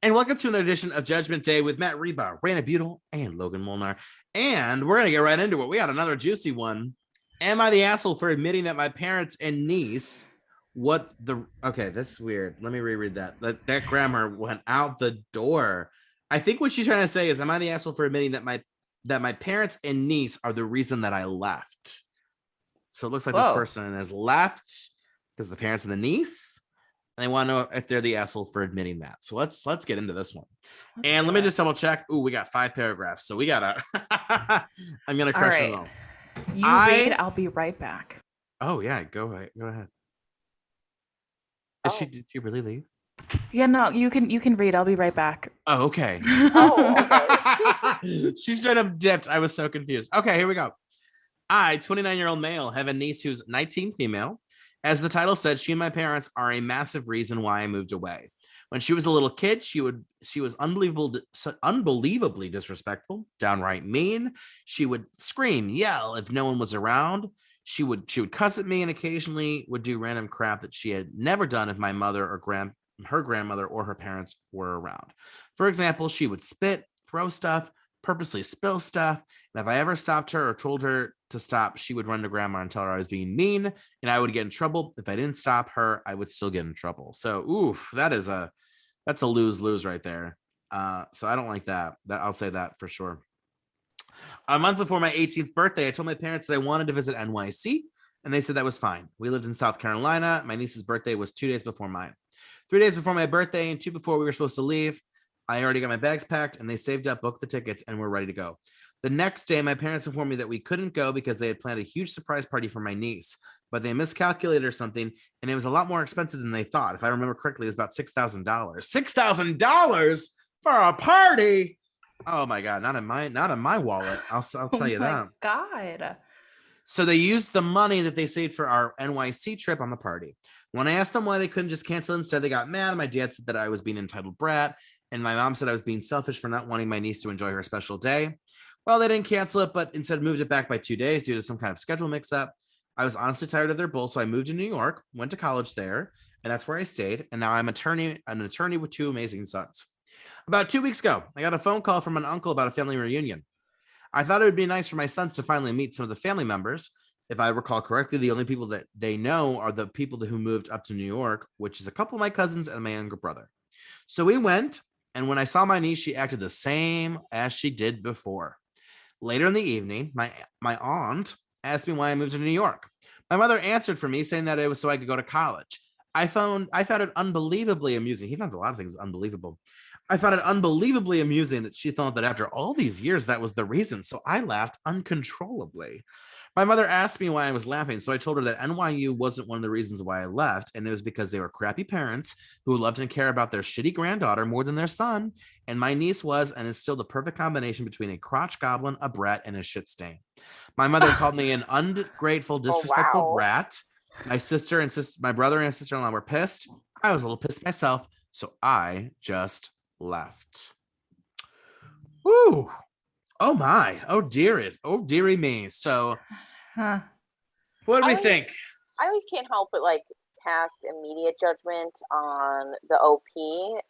And welcome to another edition of Judgment Day with Matt Reba, Raina Butel, and Logan Molnar. And we're going to get right into it. We got another juicy one. Am I the asshole for admitting that my parents and niece, okay, that's weird. Let me reread that. That grammar went out the door. I think what she's trying to say is, am I the asshole for admitting that my parents and niece are the reason that I left? So it looks like this person has left because the parents and the niece. And they want to know if they're the asshole for admitting that. So let's get into this one. Let me just double check. Ooh, we got 5 paragraphs. So we gotta I'm gonna crush them all. You read, I'll be right back. Oh yeah, go ahead. Did she really leave? Yeah, no, you can read. I'll be right back. Oh, okay. Okay. She straight up dipped. I was so confused. Okay, here we go. I, 29-year-old male, have a niece who's 19 female. As the title said, she and my parents are a massive reason why I moved away. When she was a little kid, she was unbelievably disrespectful, downright mean. She would scream, yell if no one was around. She would cuss at me and occasionally would do random crap that she had never done if my mother or her grandmother or her parents were around. For example, she would spit, throw stuff, purposely spill stuff. And if I ever stopped her or told her to stop, she would run to grandma and tell her I was being mean and I would get in trouble. If I didn't stop her, I would still get in trouble. So, oof, that's a lose-lose right there. So I don't like that. I'll say that for sure. A month before my 18th birthday, I told my parents that I wanted to visit NYC, and they said that was fine. We lived in South Carolina. My niece's birthday was 2 days before mine. 3 days before my birthday and 2 before we were supposed to leave, I already got my bags packed, and they saved up, booked the tickets, and we're ready to go. The next day, my parents informed me that we couldn't go because they had planned a huge surprise party for my niece, but they miscalculated or something, and it was a lot more expensive than they thought. If I remember correctly, it was about $6,000. $6,000 for a party? Oh my God, not in my wallet. I'll tell you that. God. So they used the money that they saved for our NYC trip on the party. When I asked them why they couldn't just cancel instead, they got mad. My dad said that I was being an entitled brat, and my mom said I was being selfish for not wanting my niece to enjoy her special day. Well, they didn't cancel it, but instead moved it back by 2 days due to some kind of schedule mix-up. I was honestly tired of their bull, so I moved to New York, went to college there, and that's where I stayed. And now I'm an attorney with 2 amazing sons. About 2 weeks ago, I got a phone call from an uncle about a family reunion. I thought it would be nice for my sons to finally meet some of the family members. If I recall correctly, the only people that they know are the people who moved up to New York, which is a couple of my cousins and my younger brother. So we went, and when I saw my niece, she acted the same as she did before. Later in the evening, my aunt asked me why I moved to New York. My mother answered for me, saying that it was so I could go to college. I found it unbelievably amusing. He finds a lot of things unbelievable. I found it unbelievably amusing that she thought that after all these years, that was the reason. So I laughed uncontrollably. My mother asked me why I was laughing, so I told her that NYU wasn't one of the reasons why I left, and it was because they were crappy parents who loved and care about their shitty granddaughter more than their son, and my niece was and is still the perfect combination between a crotch goblin, a brat, and a shit stain. My mother called me an ungrateful, disrespectful brat. My brother and sister-in-law were pissed. I was a little pissed myself, so I just left. Woo! Oh my! Oh dearie me! So, what do we think? I always can't help but cast immediate judgment on the OP,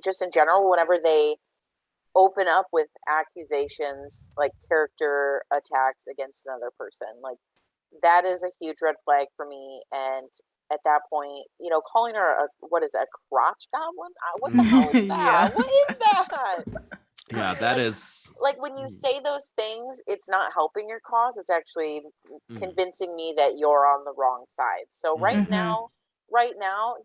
just in general. Whenever they open up with accusations, like character attacks against another person, that is a huge red flag for me. And at that point, calling her a crotch goblin? What the hell is that? Yeah. What is that? Yeah, that is when you say those things, it's not helping your cause. It's actually convincing me that you're on the wrong side. So right now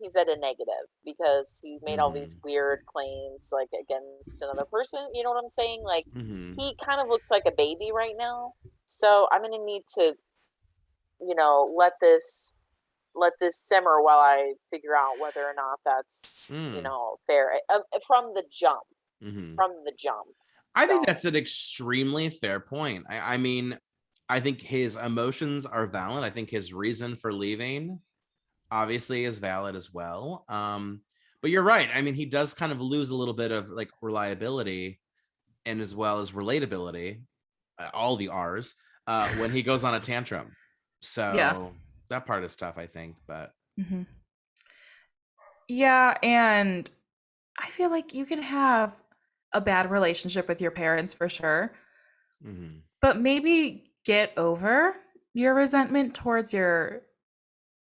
he's at a negative because he made all these weird claims against another person. You know what I'm saying? He kind of looks like a baby right now. So I'm gonna need to, let this simmer while I figure out whether or not that's fair from the jump. I think that's an extremely fair point. I mean, I think his emotions are valid. I think his reason for leaving obviously is valid as well. But you're right. I mean, he does kind of lose a little bit of reliability and as well as relatability, all the R's, when he goes on a tantrum. So that part is tough, I think. But yeah, and I feel like you can have a bad relationship with your parents for sure, Mhm. but maybe get over your resentment towards your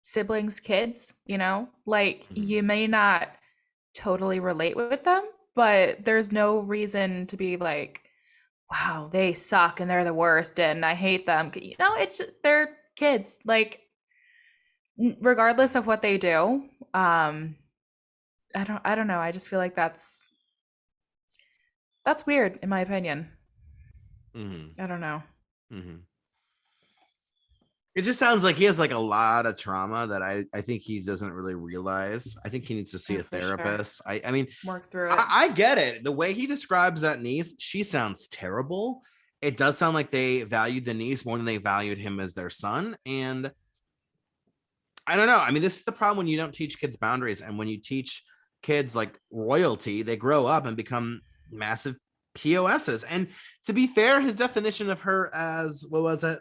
siblings' kids, you know? Like Mhm. you may not totally relate with them, but there's no reason to be like, wow, they suck and they're the worst and I hate them. You know, they're kids. Like regardless of what they do, I don't know. I just feel like that's weird in my opinion. Mhm. I don't know. Mhm. It just sounds like he has like a lot of trauma that I think he doesn't really realize. I think he needs to see Yeah, a for sure. therapist. I mean, Work through it. I get it. The way he describes that niece, she sounds terrible. It does sound like they valued the niece more than they valued him as their son. And I don't know. I mean, this is the problem when you don't teach kids boundaries. And when you teach kids like royalty, they grow up and become massive POSs. And to be fair, his definition of her as what was it?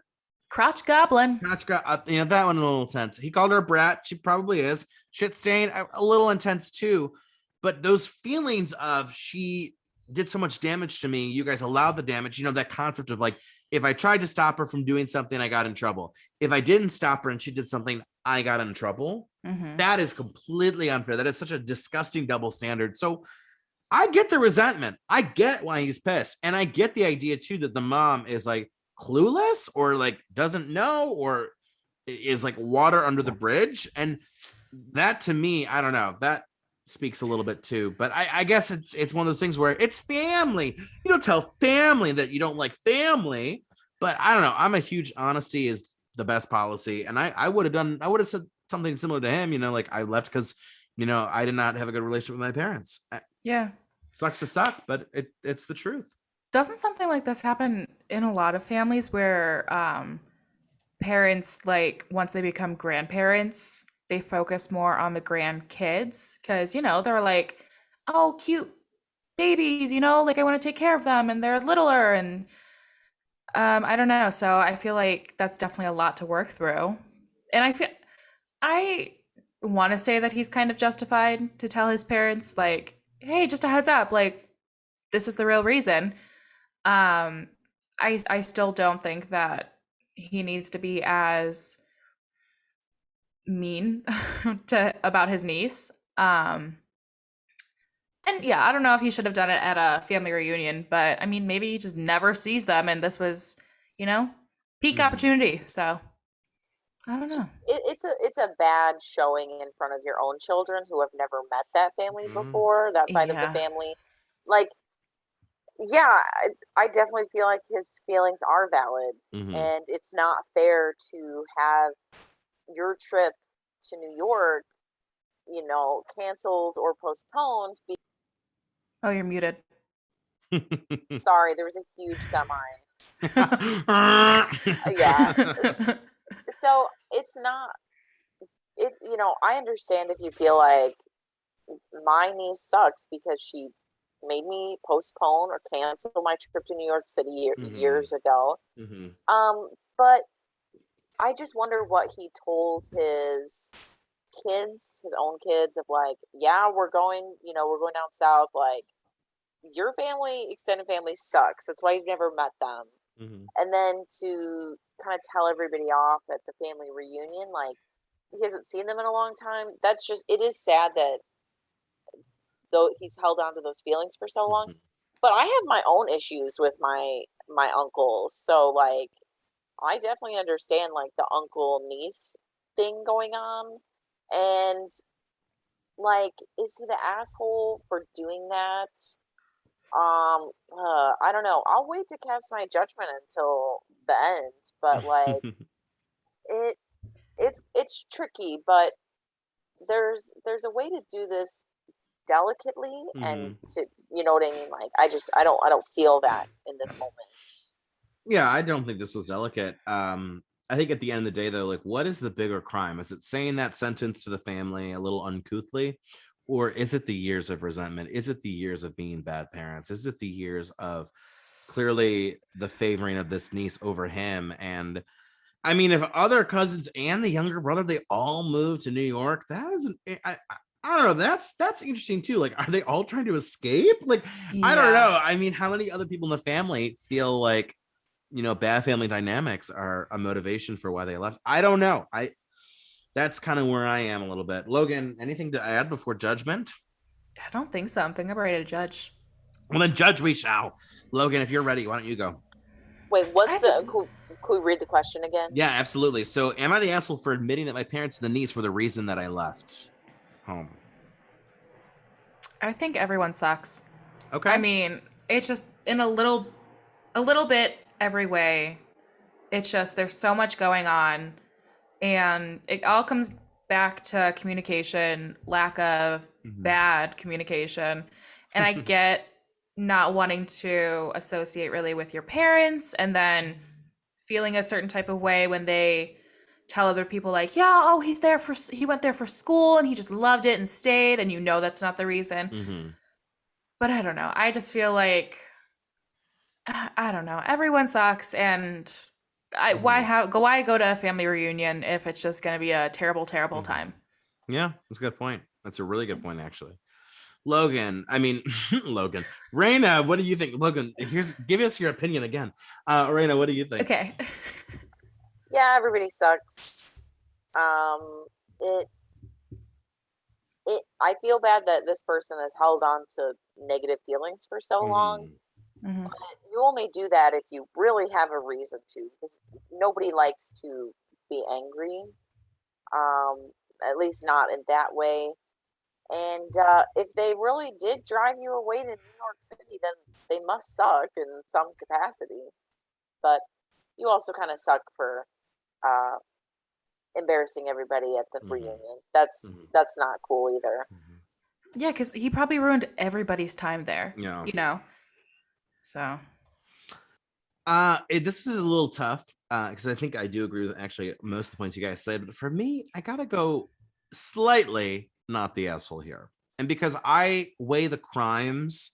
Crotch goblin. Notchka, that one a little intense. He called her a brat. She probably is. Shit stain, a little intense too. But those feelings of she did so much damage to me, you guys allowed the damage. You know, that concept of like, if I tried to stop her from doing something, I got in trouble. If I didn't stop her and she did something, I got in trouble. Mm-hmm. That is completely unfair. That is such a disgusting double standard. So I get the resentment. I get why he's pissed. And I get the idea too that the mom is like clueless or like doesn't know or is like water under the bridge. And that to me, I don't know, that speaks a little bit too. But I guess it's one of those things where it's family. You don't tell family that you don't like family. But I don't know. I'm a huge honesty is the best policy. And I would have said something similar to him, you know, like I left because I did not have a good relationship with my parents. Yeah. Sucks to suck, but it's the truth. Doesn't something like this happen in a lot of families where parents, like, once they become grandparents, they focus more on the grandkids? Because, they're like, oh, cute babies, like I want to take care of them and they're littler. And I don't know. So I feel like that's definitely a lot to work through. And I want to say that he's kind of justified to tell his parents, like, hey, just a heads up, like, this is the real reason. Um, I still don't think that he needs to be as mean to about his niece. And yeah, I don't know if he should have done it at a family reunion, but I mean, maybe he just never sees them, and this was, peak Mhm. opportunity. So I don't It's know. just it's a bad showing in front of your own children who have never met that family Mhm. before, that side of the Yeah. family. Like, yeah, I definitely feel like his feelings are valid, Mhm. and it's not fair to have your trip to New York, canceled or postponed. Oh, you're muted. Sorry, there was a huge semi. Yeah. So it's not it. I understand if you feel like my niece sucks because she made me postpone or cancel my trip to New York City Mhm. years ago. Mhm. But I just wonder what he told his own kids of like, yeah, we're going down south. Like, your family, extended family sucks. That's why you've never met them. Mhm. And then to kind of tell everybody off at the family reunion, like, he hasn't seen them in a long time. It is sad that though he's held on to those feelings for so long. Mhm. But I have my own issues with my uncles. So like I definitely understand like the uncle niece thing going on. And like, is he the asshole for doing that? I don't know. I'll wait to cast my judgment until the end, but like it it's tricky, but there's a way to do this delicately and Mhm. to, you know what I mean? Like I don't feel that in this moment. Yeah, I don't think this was delicate. I think at the end of the day, though, like, what is the bigger crime? Is it saying that sentence to the family a little uncouthly, or is it the years of resentment? Is it the years of being bad parents? Is it the years of clearly the favoring of this niece over him? And I mean, if other cousins and the younger brother they all moved to New York, that isn't. I don't know. That's interesting too. Like, are they all trying to escape? Like, I don't Yeah. know. I mean, how many other people in the family feel like, bad family dynamics are a motivation for why they left? I don't know. That's kind of where I am a little bit. Logan, anything to add before judgment? I don't think so. I'm thinking I'm ready to judge. Well, then judge we shall. Logan, if you're ready, why don't you go? Wait, I just could we read the question again? Yeah, absolutely. So, am I the asshole for admitting that my parents and the niece were the reason that I left home? I think everyone sucks. Okay. I mean, it's just in a little bit every way. It's just there's so much going on, and it all comes back to communication, lack of bad communication. And I get not wanting to associate really with your parents, and then feeling a certain type of way when they tell other people like, yeah, oh, he went there for school and he just loved it and stayed, and that's not the reason. But I don't know. I just feel like I don't know. Everyone sucks, and why go to a family reunion if it's just going to be a terrible, terrible time? Yeah, that's a good point. That's a really good point, actually. Logan, Raina, what do you think? Logan, give us your opinion again. Raina, what do you think? Okay. Yeah, everybody sucks. I feel bad that this person has held on to negative feelings for so long. Mhm. But you only do that if you really have a reason to, because nobody likes to be angry. At least not in that way. And if they really did drive you away to New York City, then they must suck in some capacity. But you also kind of suck for embarrassing everybody at the reunion. That's not cool either. Yeah, because he probably ruined everybody's time there. Yeah. So. This is a little tough because I think I do agree with actually most of the points you guys said. But for me, I gotta go slightly not the asshole here, and because I weigh the crimes,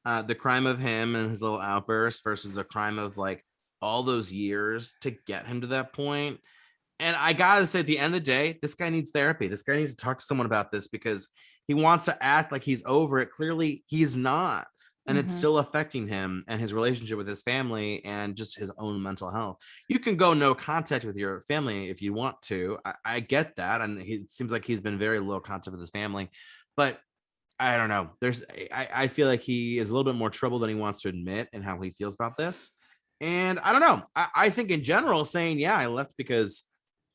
the crime of him and his little outburst versus the crime of like all those years to get him to that point. And I gotta say, at the end of the day, this guy needs therapy. This guy needs to talk to someone about this because he wants to act like he's over it. Clearly, he's not. And it's still affecting him and his relationship with his family and just his own mental health. You can go no contact with your family if you want to. I get that. And it seems like he's been very low contact with his family. But I don't know. I feel like he is a little bit more trouble than he wants to admit and how he feels about this. And I don't know. I think in general saying, yeah, I left because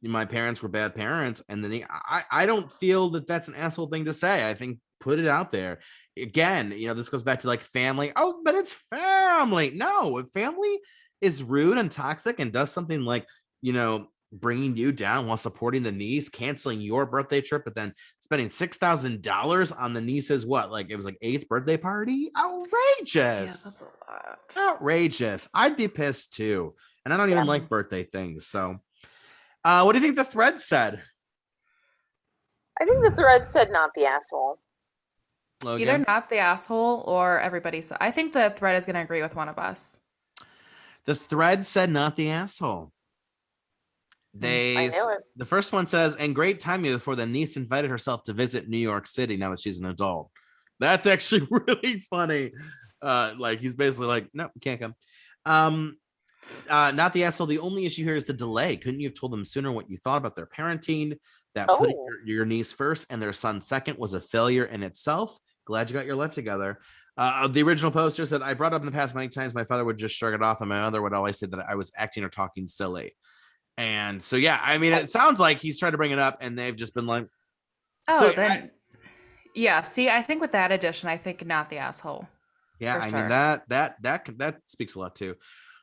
my parents were bad parents. And then I don't feel that that's an asshole thing to say. I think put it out there. Again, this goes back to like family. Oh, but it's family. No, if family is rude and toxic and does something like, bringing you down while supporting the niece, canceling your birthday trip, but then spending $6,000 on the niece's it was like 8th birthday party. Outrageous. Yeah, that's a lot. Outrageous. I'd be pissed too. And I don't even like birthday things. So what do you think the thread said? I think the thread said not the asshole. Logan? Either not the asshole or everybody. I think the thread is going to agree with one of us. The thread said not the asshole. I knew it. The first one says, and great timing before the niece invited herself to visit New York City now that she's an adult. That's actually really funny. He's basically like, no, you can't come. Not the asshole. The only issue here is the delay. Couldn't you have told them sooner what you thought about their parenting? That putting your niece first and their son second was a failure in itself. Glad you got your life together. The original poster said, I brought up in the past many times, my father would just shrug it off, and my mother would always say that I was acting or talking silly. And so, yeah, I mean, it sounds like he's trying to bring it up, and they've just been like, yeah. See, I think with that addition, I think not the asshole. Yeah, I mean that speaks a lot too.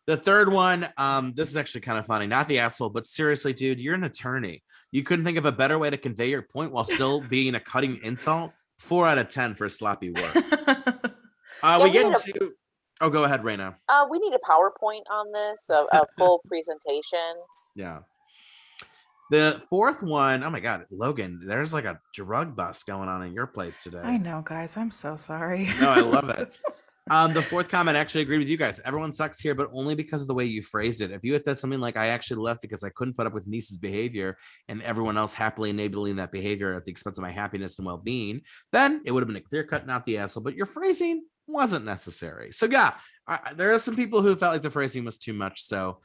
The third one, this is actually kind of funny. Not the asshole, but seriously, dude, you're an attorney. You couldn't think of a better way to convey your point while still being a cutting insult. 4 out of 10 for sloppy work. We get into. Oh, go ahead, Raina. We need a PowerPoint on this, a full presentation. Yeah. The fourth one, oh my God, Logan, there's like a drug bust going on in your place today. I know, guys. I'm so sorry. No, I love it. The fourth comment actually agreed with you guys. Everyone sucks here, but only because of the way you phrased it. If you had said something like, I actually left because I couldn't put up with niece's behavior and everyone else happily enabling that behavior at the expense of my happiness and well-being, then it would have been a clear cut, not the asshole, but your phrasing wasn't necessary. So yeah, there are some people who felt like the phrasing was too much. So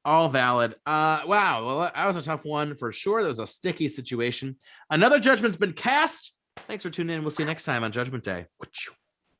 all valid. Wow. Well, that was a tough one for sure. That was a sticky situation. Another judgment's been cast. Thanks for tuning in. We'll see you next time on Judgment Day.